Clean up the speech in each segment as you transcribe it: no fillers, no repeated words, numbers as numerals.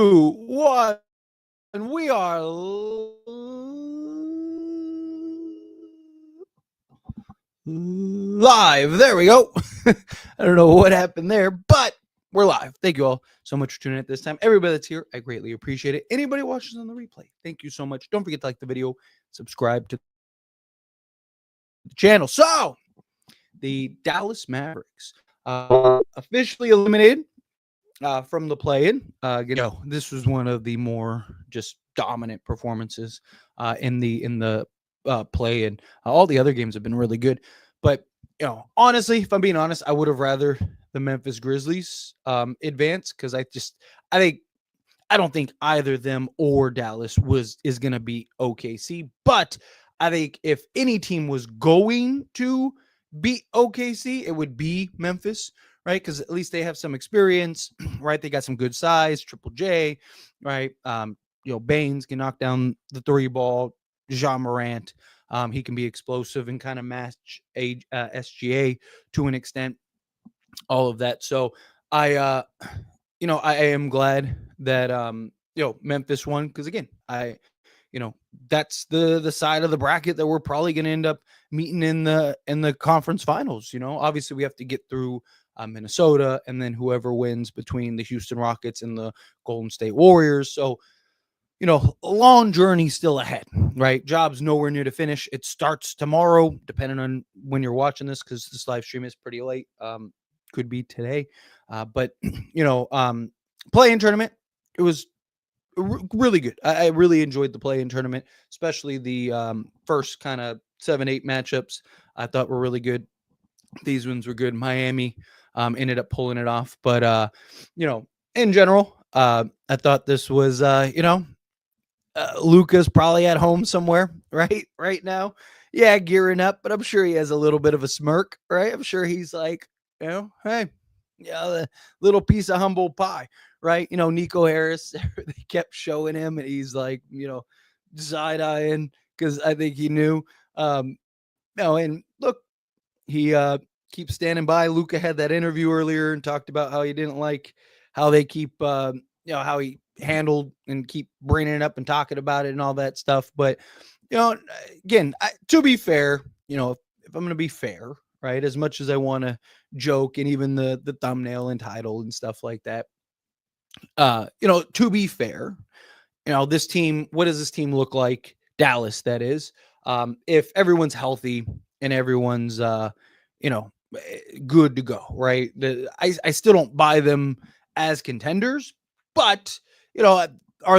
2, 1. And we are live. There we go. I don't know what happened there, but we're live. Thank you all so much for tuning in at this time. Everybody that's here, I greatly appreciate it. Anybody watching on the replay, thank you so much. Don't forget to like the video, subscribe to the channel. So, the Dallas Mavericks officially eliminated from the play-in. This was one of the more just dominant performances in the play-in. All the other games have been really good, but honestly, if I'm being honest, I would have rather the Memphis Grizzlies advance because I don't think either them or Dallas is going to beat OKC. But I think if any team was going to beat OKC, it would be Memphis, right? Because at least they have some experience, right? They got some good size, Triple J, right? Baines can knock down the three ball. Jean Morant, he can be explosive and kind of match SGA to an extent. All of that. So I am glad that Memphis won because again, that's the side of the bracket that we're probably going to end up meeting in the conference finals. Obviously we have to get through Minnesota and then whoever wins between the Houston Rockets and the Golden State Warriors. So, a long journey still ahead, right? Job's nowhere near to finish. It starts tomorrow, depending on when you're watching this, because this live stream is pretty late. Could be today. But play-in tournament, it was really good. I really enjoyed the play-in tournament, especially the first kind of 7-8 matchups. I thought were really good. These ones were good. Miami ended up pulling it off. But, in general, I thought this was, Luka's probably at home somewhere, right now. Yeah, gearing up, but I'm sure he has a little bit of a smirk, right? I'm sure he's like, hey, the little piece of humble pie, right? Nico Harris, they kept showing him, and he's like, side-eyeing because I think he knew. And look, he keeps standing by. Luka had that interview earlier and talked about how he didn't like how they keep, how he handled and keep bringing it up and talking about it and all that stuff. But, again, to be fair, if I'm going to be fair, right, as much as I want to joke and even the thumbnail and title and stuff like that, to be fair, this team, what does this team look like? Dallas, that is, if everyone's healthy and everyone's, good to go, right? I still don't buy them as contenders, but, are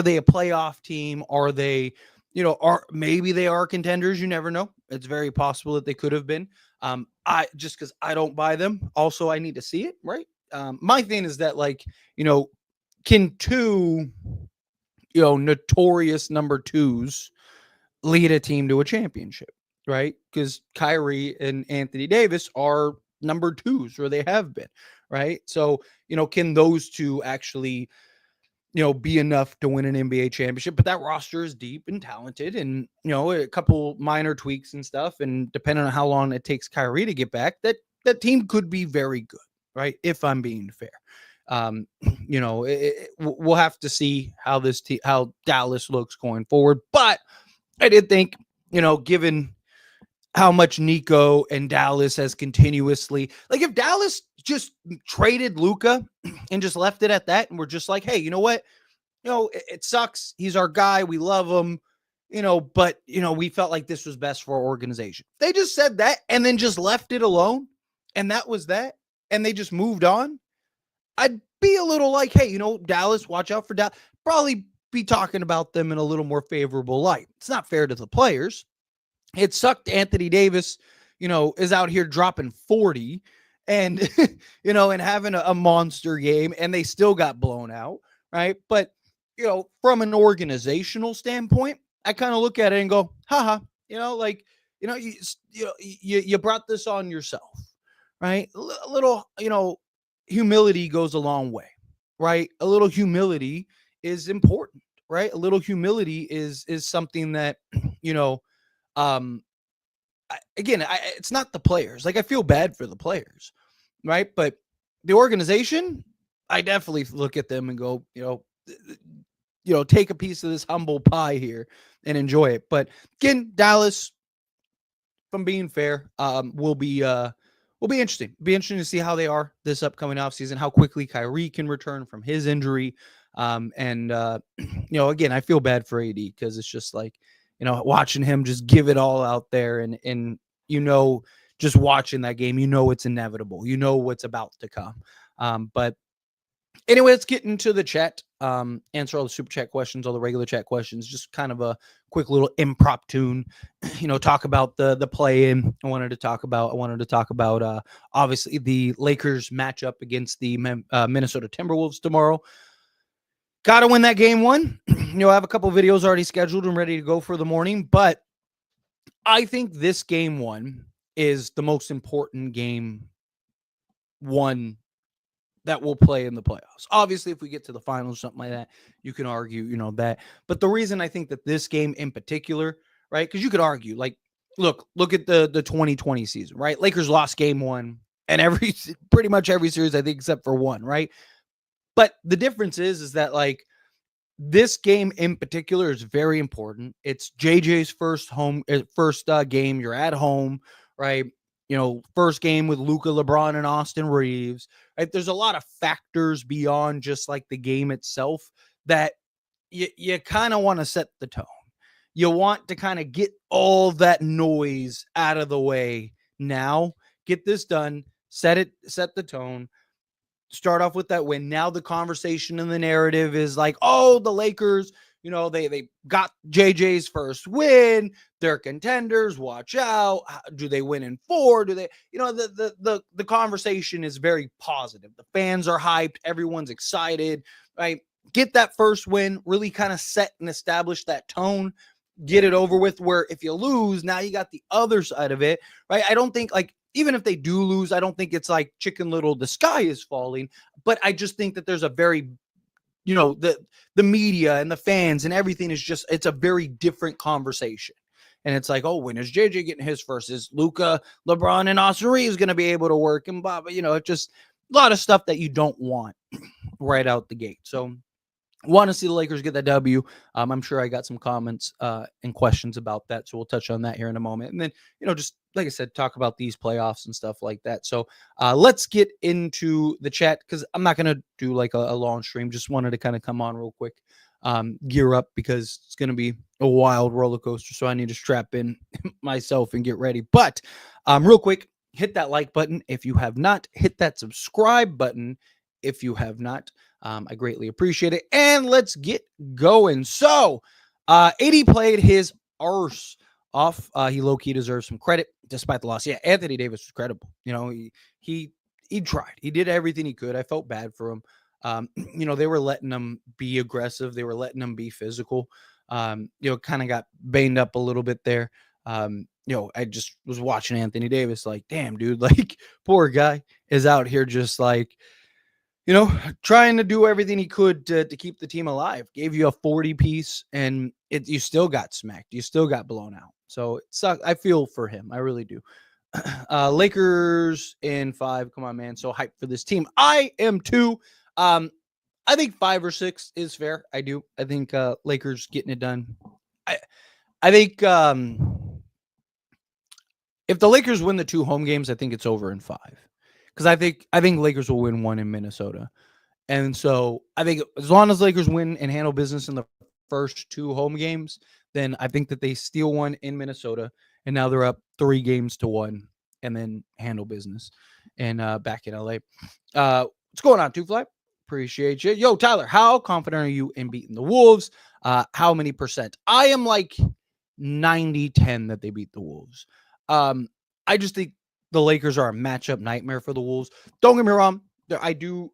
they a playoff team? Are they, maybe they are contenders? You never know. It's very possible that they could have been. Because I don't buy them. Also, I need to see it, right? My thing is that, can two, notorious number twos lead a team to a championship, right? Because Kyrie and Anthony Davis are number twos, or they have been, right? So, can those two actually, be enough to win an NBA championship? But that roster is deep and talented, and, a couple minor tweaks and stuff. And depending on how long it takes Kyrie to get back, that team could be very good, right? If I'm being fair. We'll have to see how how Dallas looks going forward. But I did think, given how much Nico and Dallas has continuously, if Dallas just traded Luka and just left it at that, and we're just like, hey, you know what? It sucks. He's our guy. We love him, but, we felt like this was best for our organization. They just said that and then just left it alone. And that was that. And they just moved on. I'd be a little like, hey, Dallas, watch out for Dallas. Probably be talking about them in a little more favorable light. It's not fair to the players. It sucked. Anthony Davis, is out here dropping 40 and, and having a monster game, and they still got blown out, right? But, from an organizational standpoint, I kind of look at it and go, haha, you brought this on yourself, right? A little, humility goes a long way, right? A little humility is important, right? A little humility is something that, it's not the players. I feel bad for the players, right? But the organization, I definitely look at them and go, take a piece of this humble pie here and enjoy it. But again, Dallas, if I'm being fair, will be interesting. Be interesting to see how they are this upcoming offseason, how quickly Kyrie can return from his injury. And again, I feel bad for AD because it's just like, watching him just give it all out there and just watching that game, it's inevitable. What's about to come. But anyway, let's get into the chat. Answer all the super chat questions, all the regular chat questions. Just kind of a quick little impromptu, talk about the play in. I wanted to talk about obviously the Lakers matchup against the Minnesota Timberwolves tomorrow. Got to win that game one. I have a couple videos already scheduled and ready to go for the morning, but I think this game one is the most important game one that will play in the playoffs. Obviously, if we get to the finals, something like that, you can argue, that. But the reason I think that this game in particular, right? Because you could argue, like, look at the 2020 season, right? Lakers lost game one and pretty much every series, I think, except for one, right? But the difference is that, like, this game in particular is very important. It's JJ's first game. You're at home, right? First game with Luka, LeBron, and Austin Reeves. Right? There's a lot of factors beyond just like the game itself that you kind of want to set the tone. You want to kind of get all that noise out of the way now. Get this done. Set the tone. Start off with that win. Now the conversation and the narrative is like, oh, the Lakers, they got JJ's first win. They're contenders. Watch out. Do they win in 4? Do they, the conversation is very positive. The fans are hyped. Everyone's excited, right? Get that first win, really kind of set and establish that tone. Get it over with, where if you lose, now you got the other side of it, right? I don't think, like, even if they do lose, I don't think it's like Chicken Little, the sky is falling. But I just think that there's a very, the media and the fans and everything is just, it's a very different conversation. And it's like, oh, when is JJ getting his first? Is Luka, LeBron, and Austin Reeves going to be able to work? And blah, it's just a lot of stuff that you don't want right out the gate. So want to see the Lakers get that W. I'm sure I got some comments and questions about that, so we'll touch on that here in a moment. And then, just like I said, talk about these playoffs and stuff like that. So let's get into the chat, because I'm not going to do like a long stream. Just wanted to kind of come on real quick, gear up, because it's going to be a wild roller coaster. So I need to strap in myself and get ready. But real quick, hit that like button if you have not. Hit that subscribe button if you have not. I greatly appreciate it. And let's get going. So, AD played his arse off. He low-key deserves some credit despite the loss. Yeah, Anthony Davis was credible. He tried. He did everything he could. I felt bad for him. They were letting him be aggressive. They were letting him be physical. Kind of got banged up a little bit there. I just was watching Anthony Davis like, damn, dude, like, poor guy is out here just like, trying to do everything he could to keep the team alive. Gave you a 40 piece and you still got smacked. You still got blown out. So it sucks. I feel for him. I really do. Lakers in 5. Come on, man. So hyped for this team. I am too. I think 5 or 6 is fair. I do. I think Lakers getting it done. I think if the Lakers win the 2 home games, I think it's over in 5. Because I think Lakers will win 1 in Minnesota. And so I think as long as Lakers win and handle business in the first 2 home games, then I think that they steal 1 in Minnesota. And now they're up 3-1 and then handle business and back in LA. What's going on, Two-Fly? Appreciate you. Yo, Tyler, how confident are you in beating the Wolves? How many percent? I am like 90-10 that they beat the Wolves. I just think the Lakers are a matchup nightmare for the Wolves. Don't get me wrong. The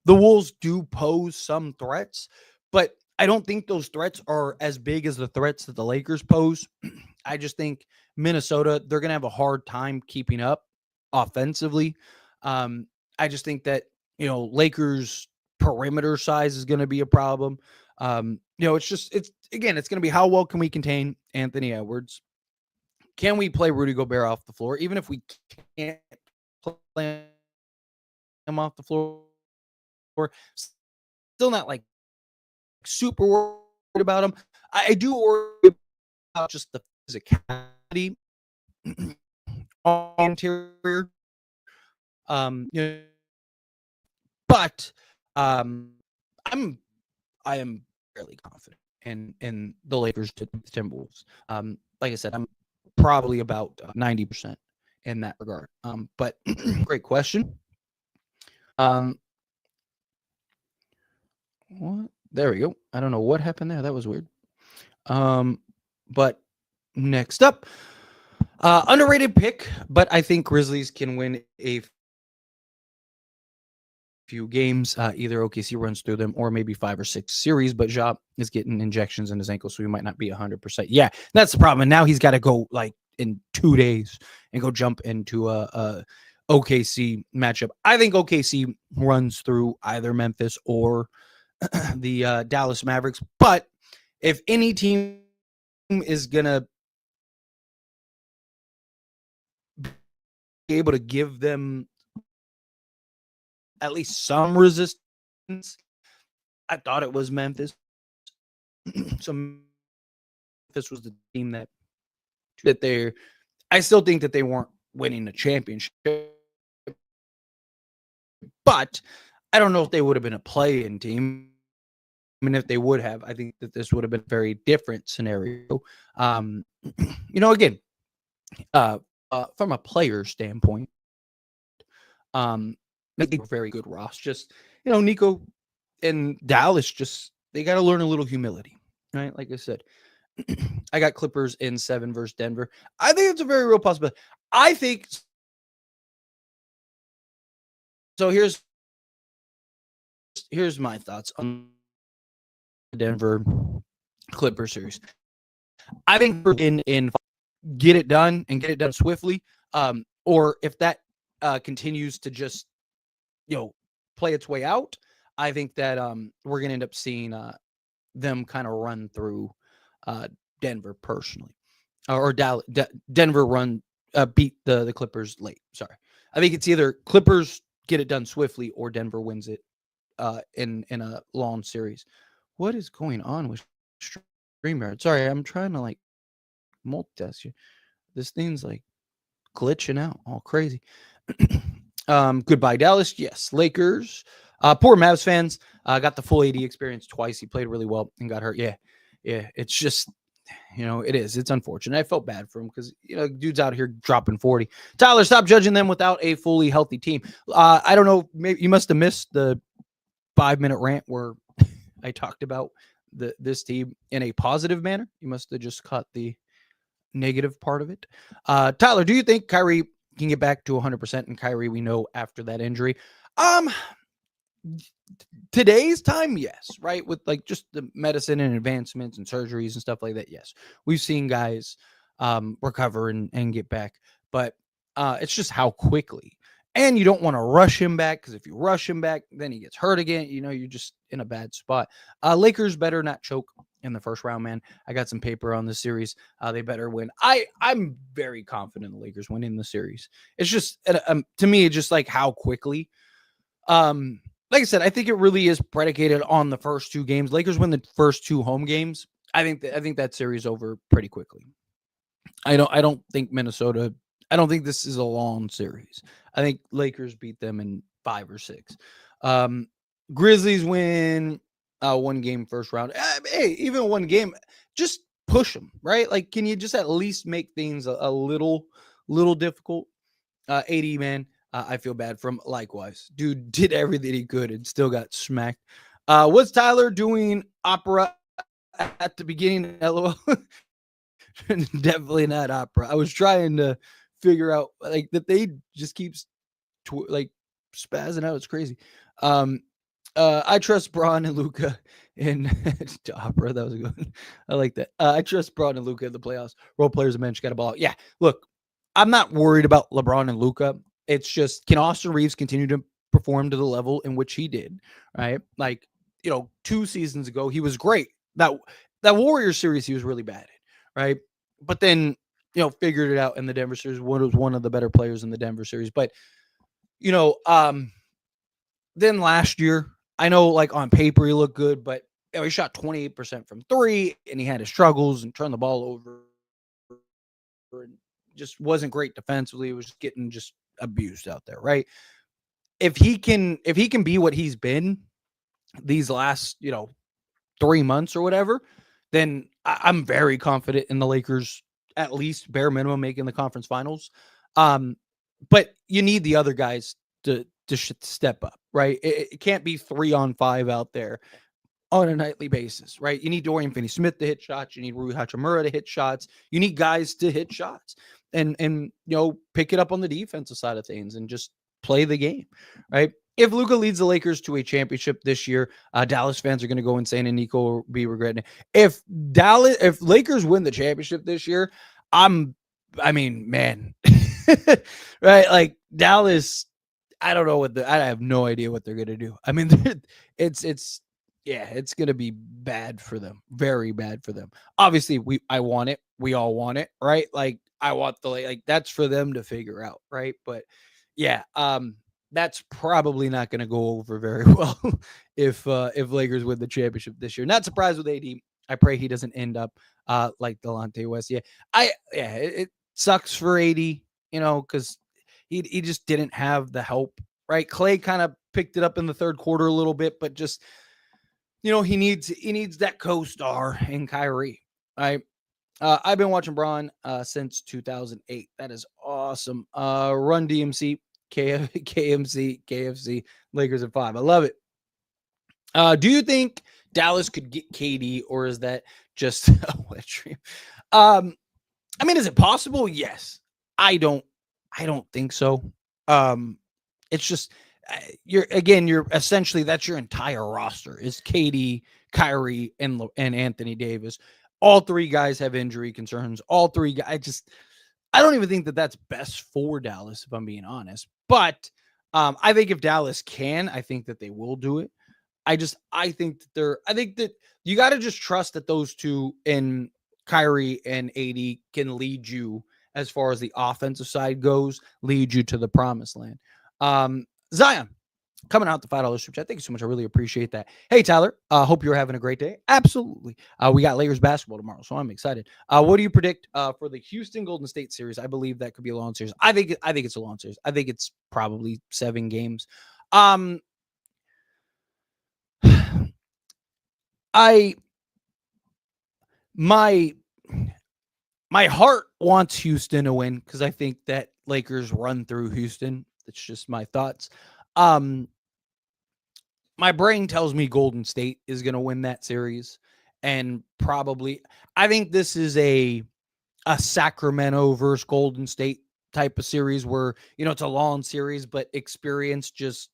Wolves do pose some threats, but I don't think those threats are as big as the threats that the Lakers pose. I just think Minnesota, they're going to have a hard time keeping up offensively. I just think that, Lakers perimeter size is going to be a problem. It's going to be how well can we contain Anthony Edwards? Can we play Rudy Gobert off the floor? Even if we can't play him off the floor, still not like super worried about him. I do worry about just the physicality on the interior. You know, but I am fairly confident in the Lakers to the Timberwolves. Like I said, I'm probably about 90% in that regard. But great question. What? There we go. I don't know what happened there. That was weird. But next up, underrated pick, but I think Grizzlies can win a few games. Either OKC runs through them or maybe 5 or 6 series, but Ja is getting injections in his ankle, so he might not be 100%. Yeah, that's the problem. And now he's got to go like in 2 days and go jump into a OKC matchup. I think OKC runs through either Memphis or the Dallas Mavericks. But if any team is going to be able to give them at least some resistance, I thought it was Memphis. So Memphis was the team that I still think that they weren't winning the championship, but I don't know if they would have been a play-in team. I mean, if they would have, I think that this would have been a very different scenario. Again, from a player standpoint, they think very good roster. Just, Nico and Dallas, they got to learn a little humility, right? Like I said, I got Clippers in 7 versus Denver. I think it's a very real possibility. I think so. Here's my thoughts on the Denver Clipper series. I think in get it done and get it done swiftly. Or if that continues to just play its way out, I think that we're gonna end up seeing them kind of run through Denver personally, or Denver beat the Clippers late. Sorry, I think it's either Clippers get it done swiftly or Denver wins it in a long series. What is going on with StreamYard? Sorry, I'm trying to like multitask here. This thing's like glitching out all crazy. Goodbye, Dallas. Yes, Lakers. Poor Mavs fans. Got the full AD experience twice. He played really well and got hurt. Yeah. It's just, it is. It's unfortunate. I felt bad for him because, dude's out here dropping 40. Tyler, stop judging them without a fully healthy team. I don't know. Maybe you must have missed the 5-minute rant where I talked about this team in a positive manner. You must have just caught the negative part of it. Tyler, do you think Kyrie can get back to 100%? And Kyrie, we know after that injury, today's time, yes, right? With like just the medicine and advancements and surgeries and stuff like that. Yes, we've seen guys recover and get back, but it's just how quickly. And you don't want to rush him back, because if you rush him back, then he gets hurt again. You're just in a bad spot. Lakers better not choke in the first round, man. I got some paper on this series. They better win. I'm very confident the Lakers winning the series. It's just to me, it's just like how quickly. Like I said, I think it really is predicated on the first 2 games. Lakers win the first 2 home games. I think that series over pretty quickly. I don't think Minnesota. I don't think this is a long series. I think Lakers beat them in 5 or 6. Grizzlies win 1 game first round. Hey, even 1 game, just push them, right? Like, can you just at least make things a little difficult? AD, man, I feel bad for him. Likewise, dude did everything he could and still got smacked. Was Tyler doing opera at the beginning? LOL. Definitely not opera. I was trying to figure out like that they just keeps like spazzing out. It's crazy. I trust Braun and Luka in opera. That was a good one. I like that. I trust Braun and Luka in the playoffs. Role players and bench got a ball. Yeah, look, I'm not worried about LeBron and Luka. It's just, can Austin Reeves continue to perform to the level in which he did? Right, like 2 seasons ago he was great. That Warriors series he was really bad at. Right, but then figured it out in the Denver series. Was one of the better players in the Denver series. But then last year, I know like on paper he looked good, but he shot 28% from three, and he had his struggles and turned the ball over and just wasn't great defensively. It was getting just abused out there, right? If he can be what he's been these last, 3 months or whatever, then I'm very confident in the Lakers at least bare minimum making the conference finals. But you need the other guys to step up, right? It can't be 3-on-5 out there on a nightly basis, right? You need Dorian Finney-Smith to hit shots. You need Rui Hachimura to hit shots. You need guys to hit shots and pick it up on the defensive side of things and just play the game, right? If Luka leads the Lakers to a championship this year, Dallas fans are going to go insane and Nico will be regretting it. If Lakers win the championship this year, man, right? Like Dallas, I don't know I have no idea what they're going to do. I mean, it's going to be bad for them. Very bad for them. Obviously, I want it. We all want it, right? Like I want that's for them to figure out, right? But yeah, that's probably not going to go over very well if Lakers win the championship this year. Not surprised with AD. I pray he doesn't end up like Delonte West. It sucks for AD, because he just didn't have the help, right? Clay kind of picked it up in the third quarter a little bit, but just he needs that co-star in Kyrie, right? I've been watching Bron since 2008. That is awesome. Run DMC, KMC, KFC, Lakers at 5. I love it. Do you think Dallas could get KD, or is that just a wet dream? Is it possible? Yes. I don't think so. It's just you're essentially that's your entire roster is KD, Kyrie, and Anthony Davis. All three guys have injury concerns. All three guys. I don't even think that that's best for Dallas, if I'm being honest. But I think if Dallas can, I think that they will do it. I think that you got to just trust that those two in Kyrie and AD can lead you as far as the offensive side goes, lead you to the promised land. Zion, coming out the $5 super chat. Thank you so much. I really appreciate that. Hey, Tyler, hope you're having a great day. Absolutely. We got Lakers basketball tomorrow, so I'm excited. What do you predict for the Houston Golden State series? I believe that could be a long series. I think it's a long series. I think it's probably 7 games. My heart wants Houston to win because I think that Lakers run through Houston. That's just my thoughts. My brain tells me Golden State is going to win that series, and probably I think this is a Sacramento versus Golden State type of series where it's a long series, but experience just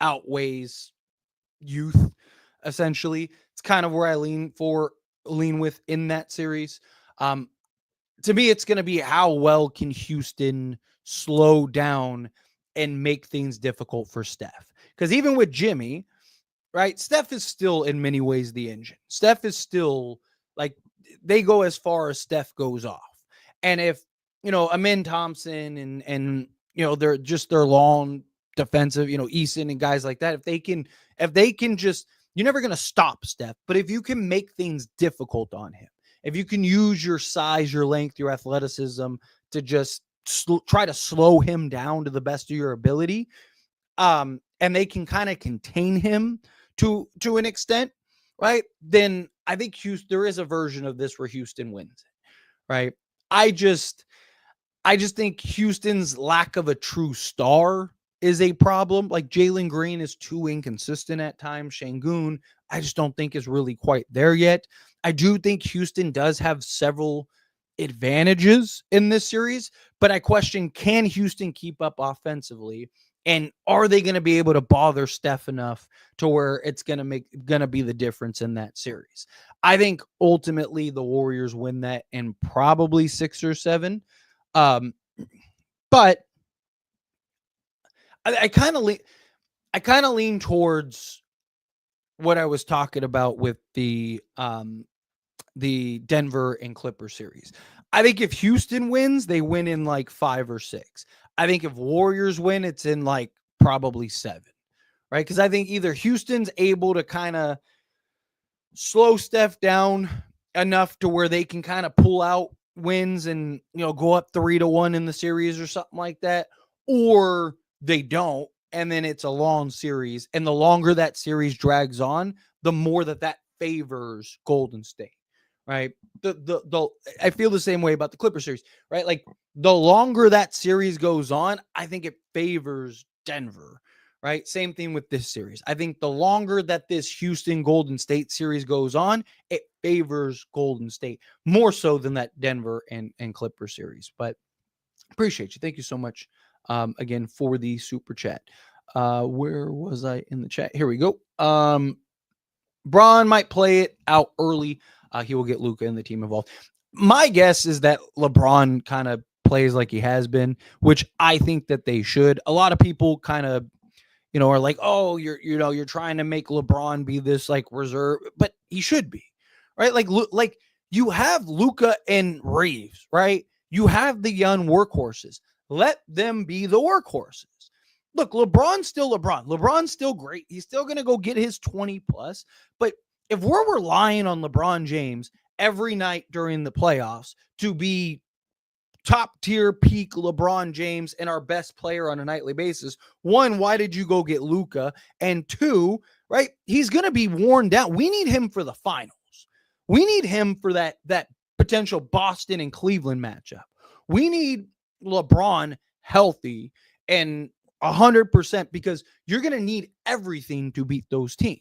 outweighs youth. Essentially, it's kind of where I lean with in that series. To me, it's going to be how well can Houston slow down and make things difficult for Steph. Because even with Jimmy, right, Steph is still in many ways the engine. Steph is still like they go as far as Steph goes off. And if, Amin Thompson and they're just their long defensive, Eason and guys like that, if they can just, you're never going to stop Steph, but if you can make things difficult on him, if you can use your size, your length, your athleticism to just try to slow him down to the best of your ability, and they can kind of contain him to an extent, right? Then I think there is a version of this where Houston wins it, right? I just think Houston's lack of a true star is a problem. Like Jalen Green is too inconsistent at times. Şengün, I just don't think is really quite there yet. I do think Houston does have several advantages in this series, but I question, can Houston keep up offensively? And are they going to be able to bother Steph enough to where it's going to be the difference in that series? I think ultimately the Warriors win that in probably 6 or 7. But I kind of lean towards what I was talking about with the Denver and Clippers series. I think if Houston wins, they win in like 5 or 6. I think if Warriors win, it's in like probably 7, right? Because I think either Houston's able to kind of slow Steph down enough to where they can kind of pull out wins and, go up 3-1 in the series or something like that, or they don't, and then it's a long series. And the longer that series drags on, the more that favors Golden State, right? The I feel the same way about the Clipper series, right? Like the longer that series goes on, I think it favors Denver, right? Same thing with this series. I think the longer that this Houston Golden State series goes on, it favors Golden State more so than that Denver and Clipper series. But appreciate you. Thank you so much again for the super chat. Where was I in the chat? Here we go. Bron might play it out early. He will get Luka and the team involved. My guess is that LeBron kind of plays like he has been, which I think that they should. A lot of people kind of, are like, oh, you're trying to make LeBron be this like reserve, but he should be, right? Like you have Luka and Reeves, right? You have the young workhorses. Let them be the workhorses. Look, LeBron's still LeBron. LeBron's still great. He's still going to go get his 20 plus. But if we're relying on LeBron James every night during the playoffs to be top tier peak LeBron James and our best player on a nightly basis, one, why did you go get Luka? And two, right, he's going to be worn down. We need him for the finals. We need him for that potential Boston and Cleveland matchup. We need LeBron healthy and 100% because you're going to need everything to beat those teams,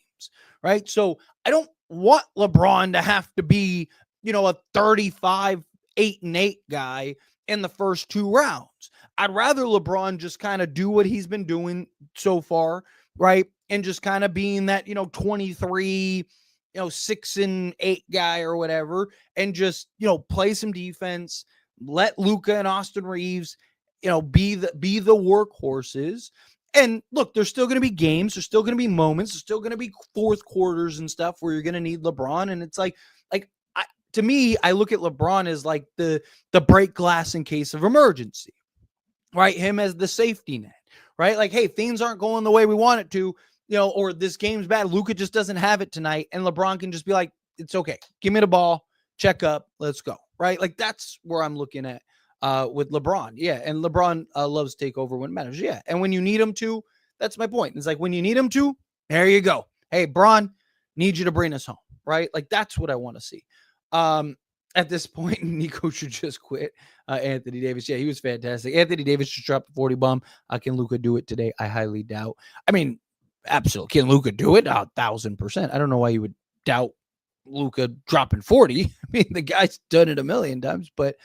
right? So I don't want LeBron to have to be, a 35, 8-8 guy in the first two rounds. I'd rather LeBron just kind of do what he's been doing so far, right? And just kind of being that, 23, 6-8 guy or whatever, and just, play some defense, let Luka and Austin Reeves, be the workhorses. And look, there's still going to be games, there's still going to be moments, there's still going to be fourth quarters and stuff where you're going to need LeBron. And it's like to me, I look at LeBron as like the break glass in case of emergency, right? Him as the safety net, right? Like, hey, things aren't going the way we want it to, or this game's bad. Luka just doesn't have it tonight. And LeBron can just be like, it's okay. Give me the ball, check up, let's go, right? Like that's where I'm looking at with LeBron. Yeah. And LeBron loves to take over when it matters. Yeah. And when you need him to, that's my point. It's like when you need him to, there you go. Hey, Bron, need you to bring us home, right? Like that's what I want to see. At this point, Nico should just quit. Anthony Davis, yeah, he was fantastic. Anthony Davis just dropped a 40 bomb. Can Luka do it today? I highly doubt. I mean, absolutely. Can Luka do it? 1,000%. I don't know why you would doubt Luka dropping 40. I mean, the guy's done it a million times, but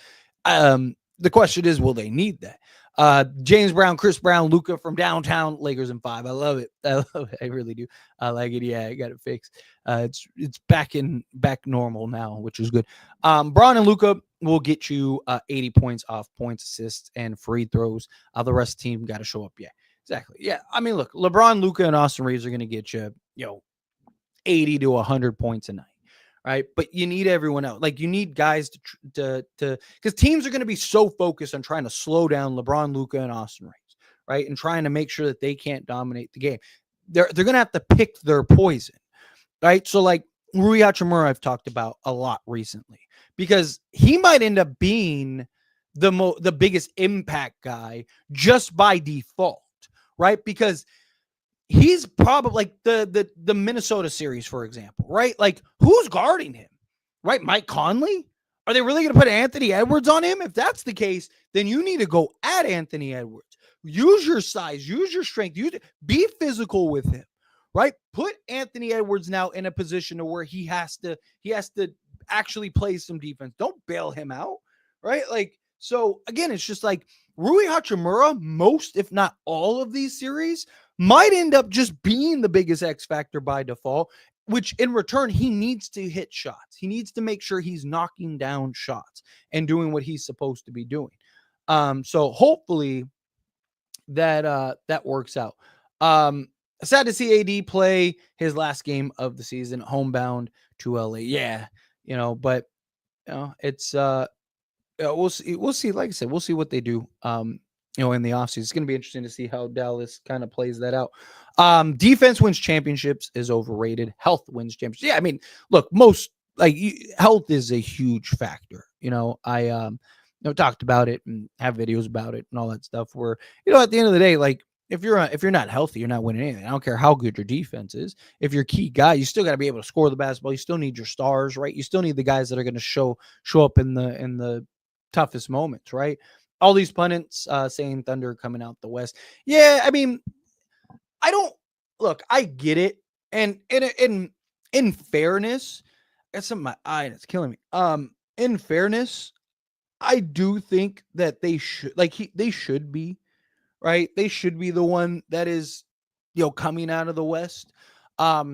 the question is, will they need that? James Brown, Chris Brown, Luka from downtown, Lakers in 5. I love it. I love it. I really do. I like it. Yeah, I got it fixed. It's back normal now, which is good. Braun and Luka will get you 80 points off points, assists, and free throws. The rest of the team got to show up. Yeah, exactly. Yeah, I mean, look, LeBron, Luka, and Austin Reeves are going to get you, 80 to 100 points a night. Right. But you need everyone else. Like you need guys to because teams are going to be so focused on trying to slow down LeBron, Luka, and Austin Reeves, right? And trying to make sure that they can't dominate the game. They're going to have to pick their poison, right? So like Rui Hachimura, I've talked about a lot recently because he might end up being the biggest impact guy just by default, right? Because he's probably like the Minnesota series, for example, right? Like who's guarding him, right? Mike Conley? Are they really going to put Anthony Edwards on him? If that's the case, then you need to go at Anthony Edwards. Use your size, use your strength, be physical with him, right? Put Anthony Edwards now in a position to where he has to actually play some defense. Don't bail him out, right? Like, so again, it's just like Rui Hachimura, most, if not all of these series might end up just being the biggest X factor by default, which in return, he needs to hit shots. He needs to make sure he's knocking down shots and doing what he's supposed to be doing. So hopefully that works out. Sad to see AD play his last game of the season, homebound to LA. Yeah, but it's we'll see. We'll see. Like I said, we'll see what they do. In the offseason. It's going to be interesting to see how Dallas kind of plays that out. Defense wins championships is overrated. Health wins championships. Yeah, I mean, look, health is a huge factor. I talked about it and have videos about it and all that stuff. Where at the end of the day, like if you're not healthy, you're not winning anything. I don't care how good your defense is. If you're a key guy, you still got to be able to score the basketball. You still need your stars, right? You still need the guys that are going to show up in the toughest moments, right? All these pundits saying Thunder coming out the West. Yeah, I mean, I don't look. I get it, and in fairness, I got something in my eye and it's killing me. In fairness, I do think that they should be right. They should be the one that is coming out of the West. A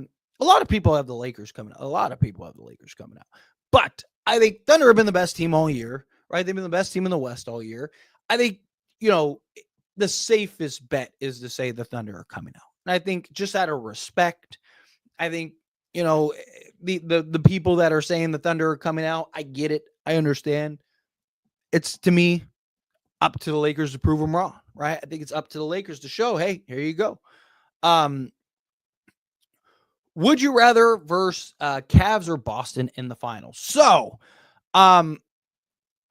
lot of people have the Lakers coming out. A lot of people have the Lakers coming out, but I think Thunder have been the best team all year. Right, they've been the best team in the West all year. I think the safest bet is to say the Thunder are coming out. And I think just out of respect, I think, the people that are saying the Thunder are coming out, I get it. I understand. It's, to me, up to the Lakers to prove them wrong, right? I think it's up to the Lakers to show, hey, here you go. Would you rather versus Cavs or Boston in the finals? So,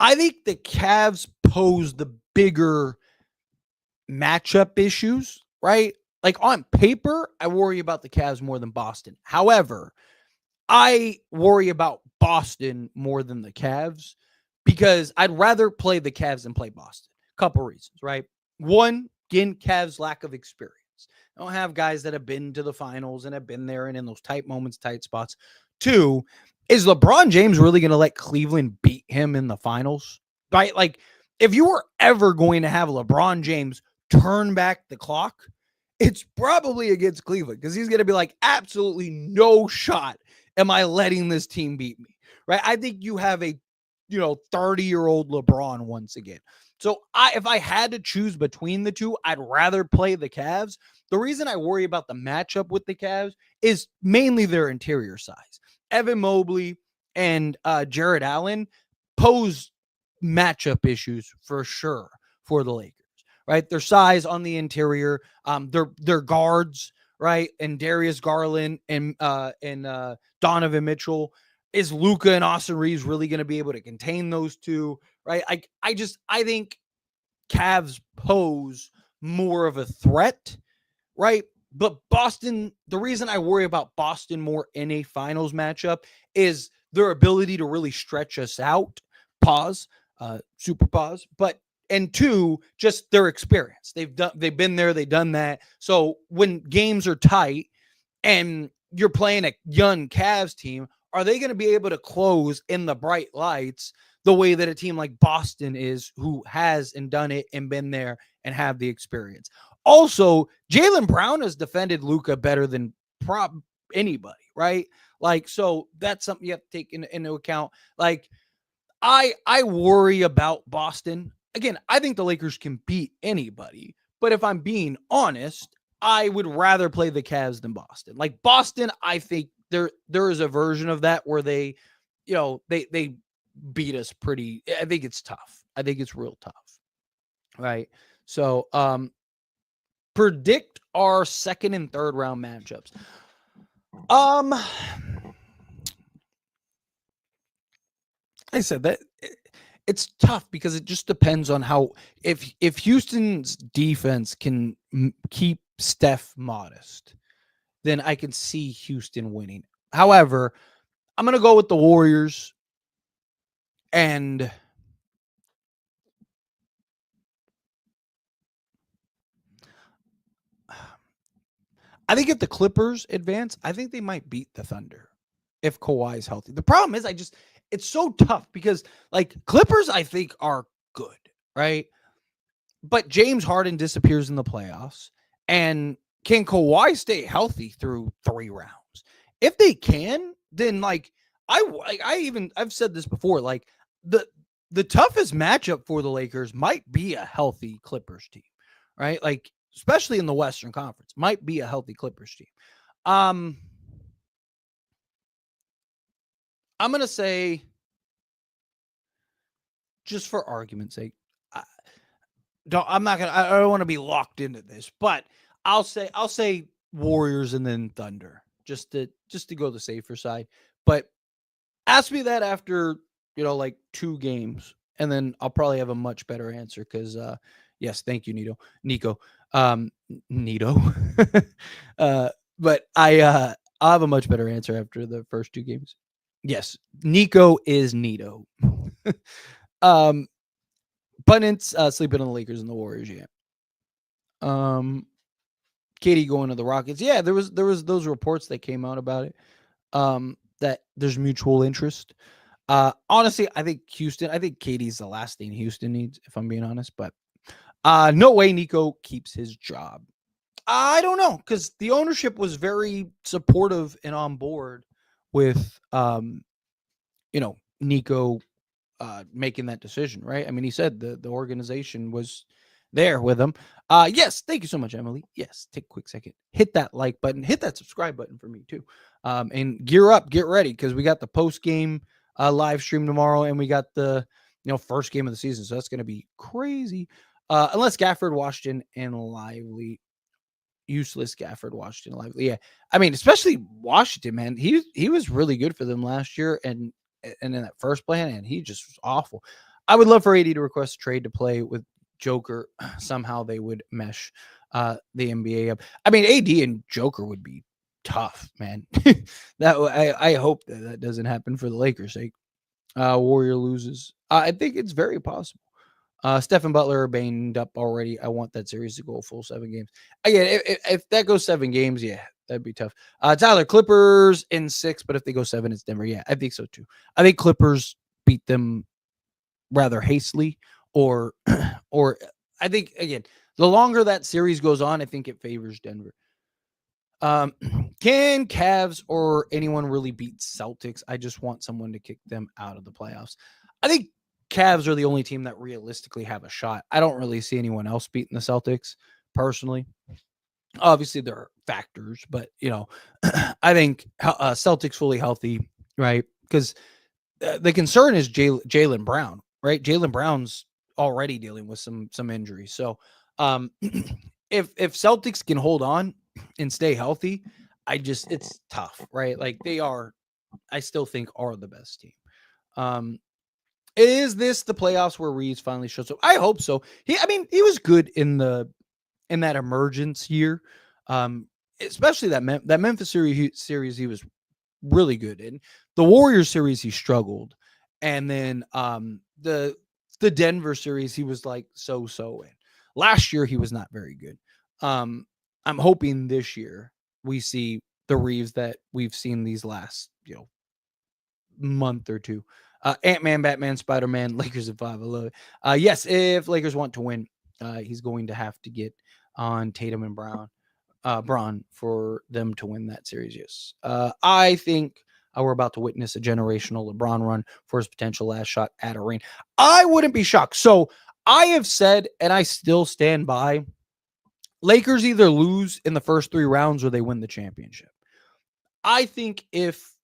I think the Cavs pose the bigger matchup issues, right? Like on paper, I worry about the Cavs more than Boston. However, I worry about Boston more than the Cavs because I'd rather play the Cavs than play Boston. Couple reasons, right? One, again, Cavs' lack of experience. I don't have guys that have been to the finals and have been there and in those tight moments, tight spots. Two, is LeBron James really going to let Cleveland beat him in the finals? Right? Like, if you were ever going to have LeBron James turn back the clock, it's probably against Cleveland because he's going to be like, absolutely no shot am I letting this team beat me, right? I think you have a 30-year-old LeBron once again. So if I had to choose between the two, I'd rather play the Cavs. The reason I worry about the matchup with the Cavs is mainly their interior size. Evan Mobley and Jared Allen pose matchup issues for sure for the Lakers, right? Their size on the interior, their guards, right? And Darius Garland and Donovan Mitchell. Is Luka and Austin Reeves really going to be able to contain those two, right? I think Cavs pose more of a threat, right? But Boston, the reason I worry about Boston more in a finals matchup is their ability to really stretch us out. Pause, super pause. And two, just their experience. They've been there, they've done that. So when games are tight and you're playing a young Cavs team, are they going to be able to close in the bright lights the way that a team like Boston is, who has and done it and been there and have the experience? Also, Jaylen Brown has defended Luka better than anybody, right? Like, so that's something you have to take into account. Like, I worry about Boston. Again, I think the Lakers can beat anybody, but if I'm being honest, I would rather play the Cavs than Boston. Like Boston, I think there is a version of that where they beat us pretty. I think it's tough. I think it's real tough. Right. So predict our second and third round matchups. I said that it's tough because it just depends on how if Houston's defense can keep Steph modest, then I can see Houston winning. However, I'm going to go with the Warriors, and I think if the Clippers advance, I think they might beat the Thunder if Kawhi is healthy. The problem is it's so tough because like Clippers, I think are good, right? But James Harden disappears in the playoffs, and can Kawhi stay healthy through 3 rounds? If they can, then I've said this before, like the toughest matchup for the Lakers might be a healthy Clippers team, right? Like especially in the Western Conference, might be a healthy Clippers team. I'm going to say, just for argument's sake, I don't want to be locked into this, but I'll say Warriors and then Thunder, just to go the safer side. But ask me that after, like 2 games, and then I'll probably have a much better answer. Because yes, thank you, Nico, Nito. uh, but I'll have a much better answer after the first 2 games. Yes, Nico is Nito. um, Pundits sleeping on the Lakers and the Warriors. Yeah. Katie going to the Rockets. Yeah, there was those reports that came out about it. That there's mutual interest. Honestly, I think Katie's the last thing Houston needs, if I'm being honest. But no way Nico keeps his job. I don't know, because the ownership was very supportive and on board with Nico making that decision, right? I mean, he said the organization was there with him. Yes, thank you so much, Emily. Yes, take a quick second, hit that like button, hit that subscribe button for me too, and gear up, get ready, because we got the post game live stream tomorrow, and we got the first game of the season, so that's going to be crazy. Unless Gafford, Washington, and Lively. Useless Gafford, Washington, Lively. Yeah, I mean, especially Washington, man. He was really good for them last year, and in that first plan, and he just was awful. I would love for AD to request a trade to play with Joker. Somehow they would mesh the NBA up. I mean, AD and Joker would be tough, man. I hope that doesn't happen for the Lakers' sake. Warrior loses. I think it's very possible. Stephen Butler banged up already. I want that series to go full 7 games. Again, if that goes 7 games, yeah, that'd be tough. Tyler, Clippers in 6, but if they go 7, it's Denver. Yeah, I think so too. I think Clippers beat them rather hastily, or or I think, again, the longer that series goes on, I think it favors Denver. Can Cavs or anyone really beat Celtics? I just want someone to kick them out of the playoffs. I think Cavs are the only team that realistically have a shot. I don't really see anyone else beating the Celtics personally. Obviously, there are factors, but I think Celtics fully healthy, right? Because the concern is Jaylen Brown, right? Jaylen Brown's already dealing with some injuries. So, if Celtics can hold on and stay healthy, it's tough, right? Like, I still think are the best team. Is this the playoffs where Reeves finally shows up? I hope so. He was good in that emergence year, especially that Memphis series. He was really good in. The Warriors series, he struggled, and then the Denver series, he was like so in. Last year, he was not very good. I'm hoping this year we see the Reeves that we've seen these last month or two. Ant-Man, Batman, Spider-Man, Lakers at 5. I love it. Yes, if Lakers want to win, he's going to have to get on Tatum and Braun for them to win that series. Yes. I think we're about to witness a generational LeBron run for his potential last shot at a ring. I wouldn't be shocked. So I have said, and I still stand by, Lakers either lose in the first 3 rounds or they win the championship. I think if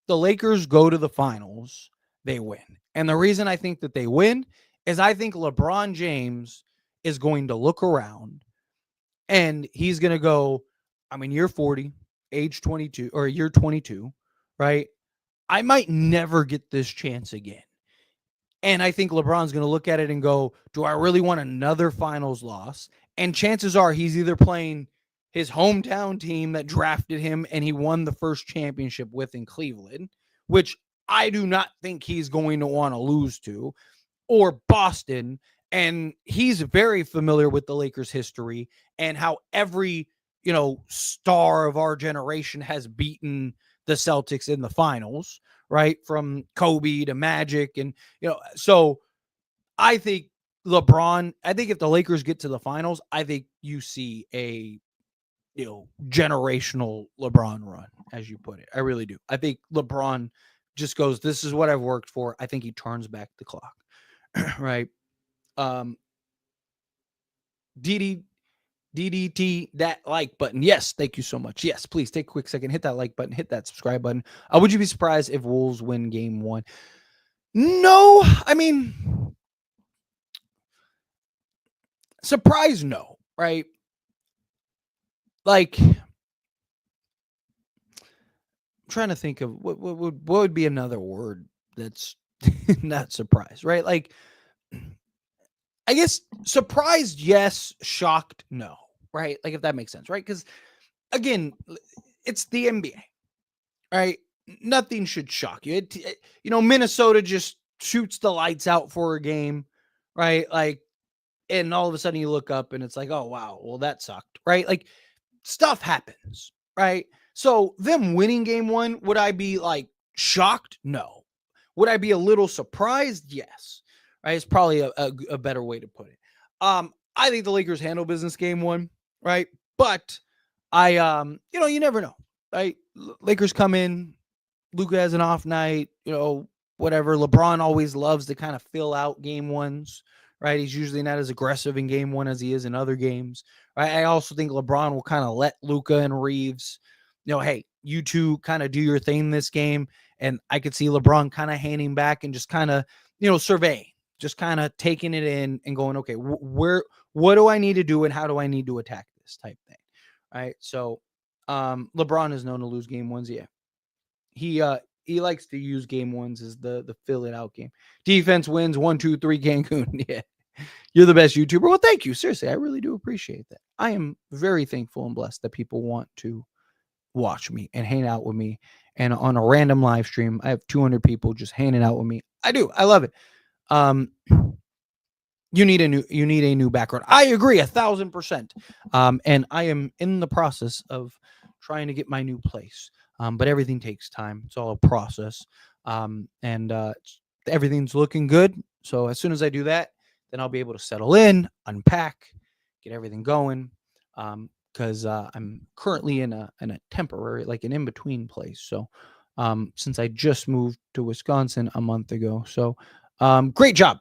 the Lakers go to the finals, they win. And the reason I think that they win is I think LeBron James is going to look around and he's going to go, you're 40, age 22, or you're 22, right? I might never get this chance again. And I think LeBron's going to look at it and go, do I really want another finals loss? And chances are he's either playing his hometown team that drafted him and he won the first championship with in Cleveland, which I do not think he's going to want to lose to, or Boston. And he's very familiar with the Lakers' history and how every, star of our generation has beaten the Celtics in the finals, right? From Kobe to Magic. And, so I think if the Lakers get to the finals, I think you see a, generational LeBron run, as you put it. I really do. I think LeBron just goes, this is what I've worked for. I think he turns back the clock. Right. DDT that like button. Yes, thank you so much. Yes, please take a quick second, hit that like button, hit that subscribe button. Would you be surprised if Wolves win game 1? No, surprise, no, right? Like, trying to think of what would be another word that's not surprised, right? Like, I guess surprised, yes. Shocked, no. Right? Like, if that makes sense, right? Because again, it's the NBA, right? Nothing should shock you. Minnesota just shoots the lights out for a game, right? Like, and all of a sudden you look up and it's like, oh wow, well that sucked, right? Like, stuff happens, right? So them winning game one, would I be like shocked? No. Would I be a little surprised? Yes. Right? It's probably a better way to put it. I think the Lakers handle business game one, right? But you never know. Right? Lakers come in, Luka has an off night, whatever. LeBron always loves to kind of fill out game ones, right? He's usually not as aggressive in game one as he is in other games. Right? I also think LeBron will kind of let Luka and Reeves, hey, you two kind of do your thing this game. And I could see LeBron kind of handing back and just kind of, surveying, just kind of taking it in and going, okay, what do I need to do and how do I need to attack this type thing? Right. So LeBron is known to lose game ones. Yeah. He likes to use game ones as the fill it out game. Defense wins 1-2-3 Cancun. Yeah. You're the best YouTuber. Well, thank you. Seriously, I really do appreciate that. I am very thankful and blessed that people want to watch me and hang out with me. And on a random live stream, I have 200 people just hanging out with me. I do. I love it. You need a new background. I agree 1,000%. And I am in the process of trying to get my new place. But everything takes time. It's all a process. And everything's looking good. So as soon as I do that, then I'll be able to settle in, unpack, get everything going. Because I'm currently in a temporary, like an in-between place. So since I just moved to Wisconsin a month ago. So great job.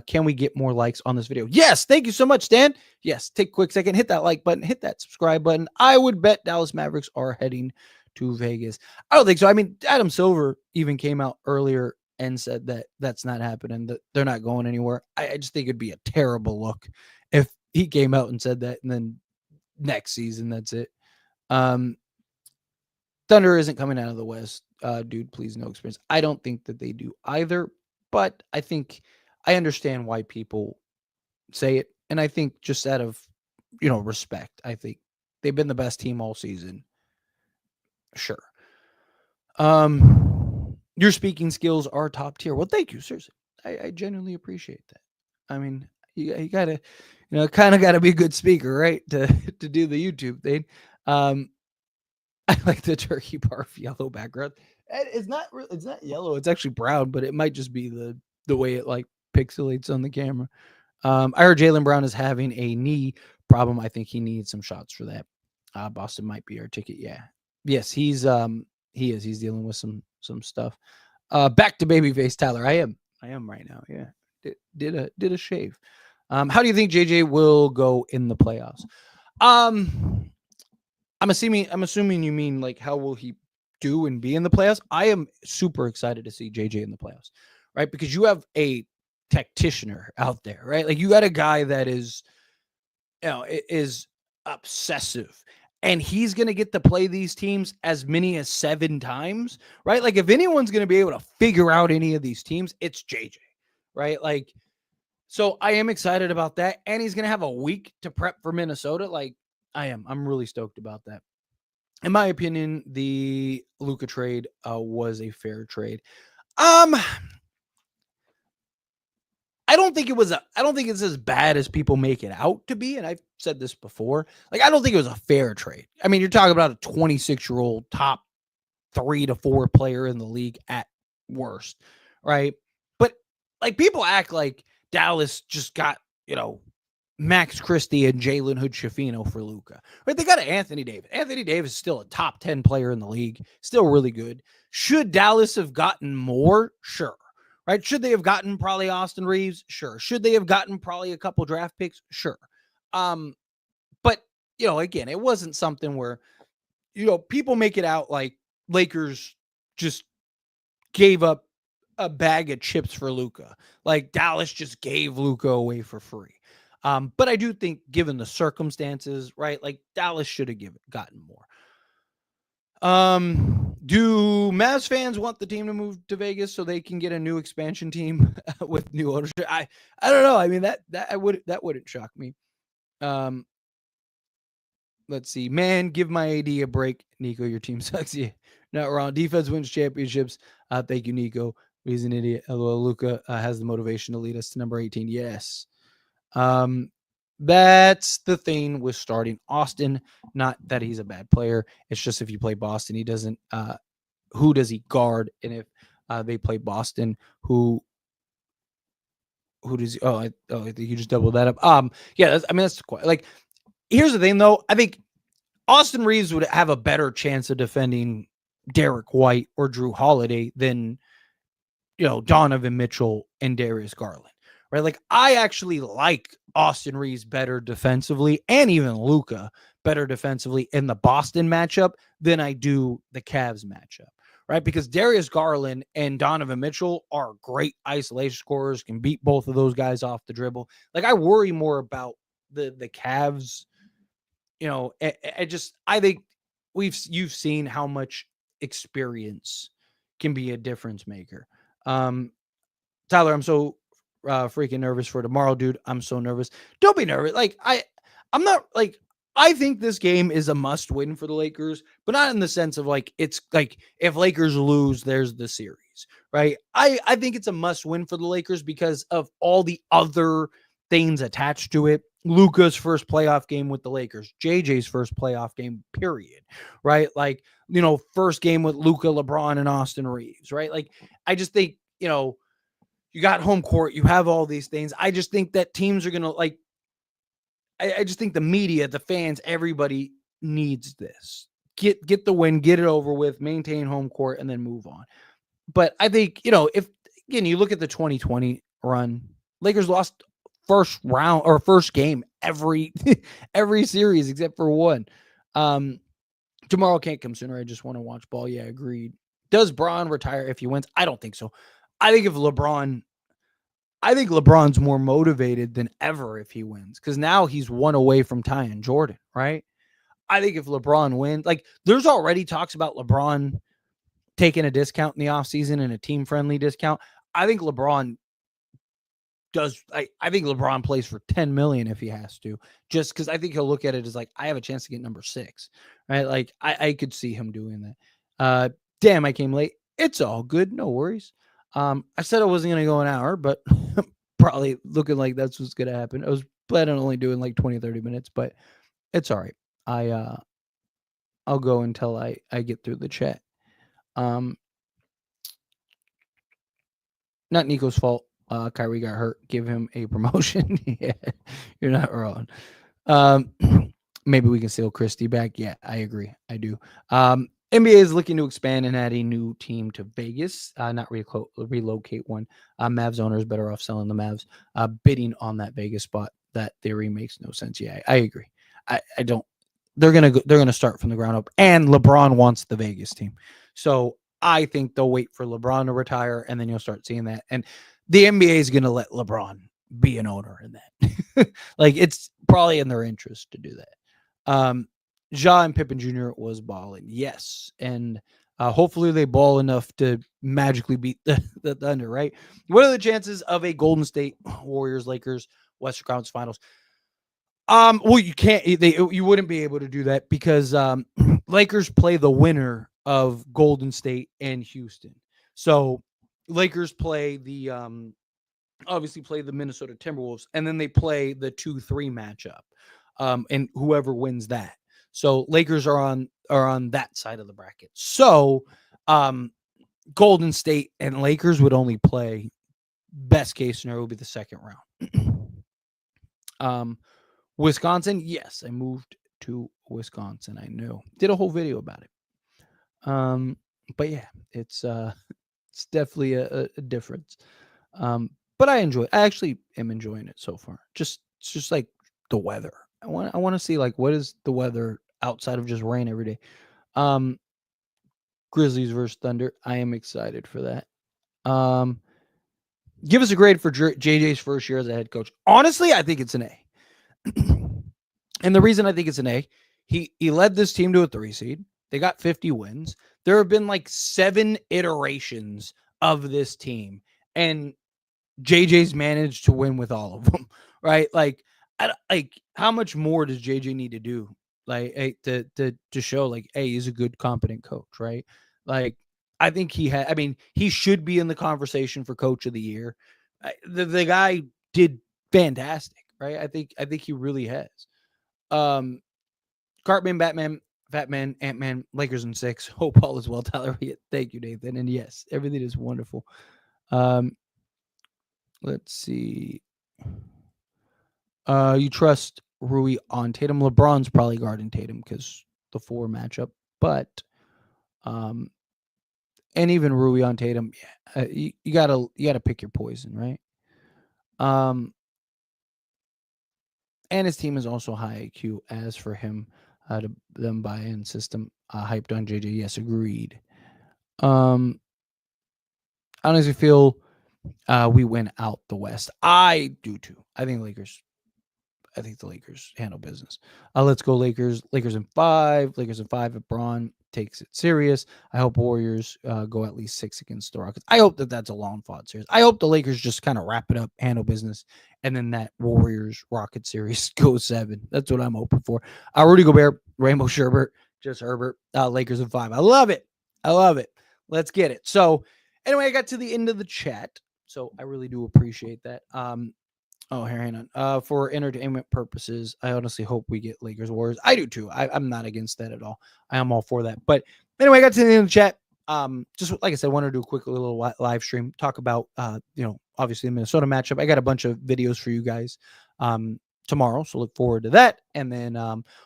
Can we get more likes on this video? Yes. Thank you so much, Stan. Yes. Take a quick second, hit that like button, hit that subscribe button. I would bet Dallas Mavericks are heading to Vegas. I don't think so. I mean, Adam Silver even came out earlier and said that that's not happening, that they're not going anywhere. I just think it'd be a terrible look if he came out and said that and then next season that's it. Thunder isn't coming out of the West. Dude, please, no experience. I don't think that they do either, but I think I understand why people say it. And I think just out of, respect, I think they've been the best team all season. Sure. Your speaking skills are top tier. Well, thank you. Seriously. I genuinely appreciate that. I mean, you gotta, kind of gotta be a good speaker, right? To do the YouTube thing. I like the turkey barf yellow background. It's not yellow. It's actually brown, but it might just be the way it like pixelates on the camera. I heard Jaylen Brown is having a knee problem. I think he needs some shots for that. Boston might be our ticket. Yeah. Yes, he is. He's dealing with some stuff. Back to babyface Tyler. I am right now. Yeah. Did a shave. How do you think JJ will go in the playoffs? I'm assuming you mean like how will he do and be in the playoffs? I am super excited to see JJ in the playoffs, right? Because you have a tacticianer out there, right? Like you got a guy that is obsessive, and he's going to get to play these teams as many as 7 times, right? Like if anyone's going to be able to figure out any of these teams, it's JJ, right? Like, so I am excited about that. And he's going to have a week to prep for Minnesota. Like I'm really stoked about that. In my opinion, the Luka trade was a fair trade. I don't think it's as bad as people make it out to be. And I've said this before. Like, I don't think it was a fair trade. I mean, you're talking about a 26-year-old top 3 to 4 player in the league at worst, right? But like people act like Dallas just got, Max Christie and Jalen Hood-Schifino for Luka. Right? They got Anthony Davis. Anthony Davis is still a top 10 player in the league, still really good. Should Dallas have gotten more? Sure. Right? Should they have gotten probably Austin Reeves? Sure. Should they have gotten probably a couple draft picks? Sure. But, again, it wasn't something where, people make it out like Lakers just gave up a bag of chips for Luka. Like Dallas just gave Luka away for free. But I do think given the circumstances, right, like Dallas should have gotten more. Do Mavs fans want the team to move to Vegas so they can get a new expansion team with new ownership? I don't know. I mean that wouldn't shock me. Um, let's see. Man, give my AD a break. Nico, your team sucks. Yeah, not wrong. Defense wins championships. Thank you, Nico. He's an idiot. LOL. Luka has the motivation to lead us to number 18. Yes. That's the thing with starting Austin. Not that he's a bad player. It's just if you play Boston, he doesn't. Who does he guard? And if they play Boston, who does? I think you just doubled that up. Yeah. That's quite like. Here's the thing, though. I think Austin Reeves would have a better chance of defending Derek White or Drew Holiday than Donovan Mitchell and Darius Garland, right? Like I actually like Austin Reeves better defensively and even Luka better defensively in the Boston matchup than I do the Cavs matchup, right? Because Darius Garland and Donovan Mitchell are great isolation scorers, can beat both of those guys off the dribble. Like I worry more about the Cavs. I think you've seen how much experience can be a difference maker. Tyler, I'm so freaking nervous for tomorrow, dude. I'm so nervous. Don't be nervous. Like I'm not like I think this game is a must win for the Lakers, but not in the sense of like it's like if Lakers lose, there's the series, right? I think it's a must win for the Lakers because of all the other things attached to it. Luka's first playoff game with the Lakers, JJ's first playoff game, period, right? Like, first game with Luka, LeBron, and Austin Reeves, right? Like, I just think, you got home court, you have all these things. I just think that teams are going to like, I just think the media, the fans, everybody needs this. Get the win, get it over with, maintain home court, and then move on. But I think, if, again, you look at the 2020 run, Lakers lost first round or first game every series except for one. Tomorrow can't come sooner. I just want to watch ball. Yeah, agreed. Does Bron retire if he wins? I don't think so. I think LeBron's more motivated than ever if he wins because now he's one away from tying Jordan, right? I think if LeBron wins, like there's already talks about LeBron taking a discount in the offseason and a team-friendly discount. I think LeBron I think LeBron plays for $10 million if he has to, just because I think he'll look at it as like, I have a chance to get number 6, right? Like I could see him doing that. Damn, I came late. It's all good. No worries. I said I wasn't going to go an hour, but probably looking like that's what's going to happen. I was planning on only doing like 20, 30 minutes, but it's all right. I'll go until I get through the chat. Not Nico's fault. Kyrie got hurt. Give him a promotion. Yeah, you're not wrong. Maybe we can steal Christie back. Yeah, I agree. I do. NBA is looking to expand and add a new team to Vegas, not relocate one. Mavs owners better off selling the Mavs. Bidding on that Vegas spot. That theory makes no sense. Yeah, I agree. I don't. They're gonna start from the ground up, and LeBron wants the Vegas team, so I think they'll wait for LeBron to retire, and then you'll start seeing that. And the NBA is going to let LeBron be an owner in that. Like, it's probably in their interest to do that. Ja and Pippen Jr. was balling. Yes. And hopefully they ball enough to magically beat the Thunder, right? What are the chances of a Golden State Warriors Lakers Western Conference Finals? Well, you can't. You wouldn't be able to do that because Lakers play the winner of Golden State and Houston. So Lakers play the obviously play the Minnesota Timberwolves, and then they play the 2-3 matchup, and whoever wins that. So Lakers are on that side of the bracket. So Golden State and Lakers would only play. Best case scenario would be the second round. Wisconsin, yes, I moved to Wisconsin. I know. Did a whole video about it. But yeah, it's definitely a difference. But I enjoy it. I actually am enjoying it so far. It's just like the weather. I want to see like what is the weather outside of just rain every day. Grizzlies versus Thunder. I am excited for that. Give us a grade for JJ's first year as a head coach. Honestly, I think it's an A. And the reason I think it's an A, he led this team to a 3 seed. They got 50 wins. There have been like 7 iterations of this team, and JJ's managed to win with all of them, right? Like how much more does JJ need to do, like to show like, hey, he's a good, competent coach, right? Like, I think he had. I mean, he should be in the conversation for Coach of the Year. The guy did fantastic, right? I think he really has. Um, Cartman, Batman, Fat Man, Ant Man, Lakers in 6. Hope all is well, Tyler. Thank you, Nathan. And yes, everything is wonderful. Um, let's see. You trust Rui on Tatum. LeBron's probably guarding Tatum because the 4 matchup, but um, and even Rui on Tatum, yeah, you gotta pick your poison, right? Um, and his team is also high IQ. As for him, to them buy-in system hyped on JJ. Yes, agreed. I honestly feel we win out the West. I do too. I think the Lakers handle business. Let's go Lakers. Lakers in 5. Lakers in 5 if Braun takes it serious. I hope Warriors go at least 6 against the Rockets. I hope that's a long fought series. I hope the Lakers just kind of wrap it up, handle business, and then that Warriors Rocket series goes 7. That's what I'm hoping for. Rudy Gobert, Rainbow Sherbert, just Herbert. Lakers in 5. I love it. I love it. Let's get it. So anyway, I got to the end of the chat, so I really do appreciate that. Oh, here, hang on. For entertainment purposes, I honestly hope we get Lakers Warriors. I do too. I'm not against that at all. I am all for that. But anyway, I got to the end of the chat. Just like I said, I want to do a quick little live stream, talk about obviously the Minnesota matchup. I got a bunch of videos for you guys tomorrow, so look forward to that. And then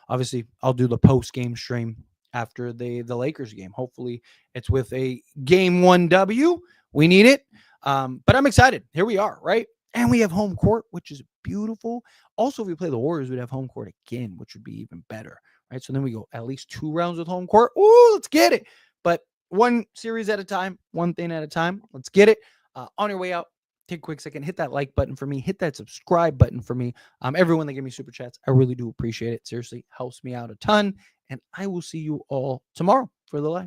obviously I'll do the post game stream after the Lakers game. Hopefully it's with a game 1 W. We need it. But I'm excited. Here we are, right? And we have home court, which is beautiful. Also, if we play the Warriors, we'd have home court again, which would be even better, right? So then we go at least 2 rounds with home court. Ooh, let's get it. But one series at a time, one thing at a time. Let's get it. On your way out, take a quick second, hit that like button for me, hit that subscribe button for me. Everyone that gave me super chats, I really do appreciate it. Seriously, helps me out a ton. And I will see you all tomorrow for the live.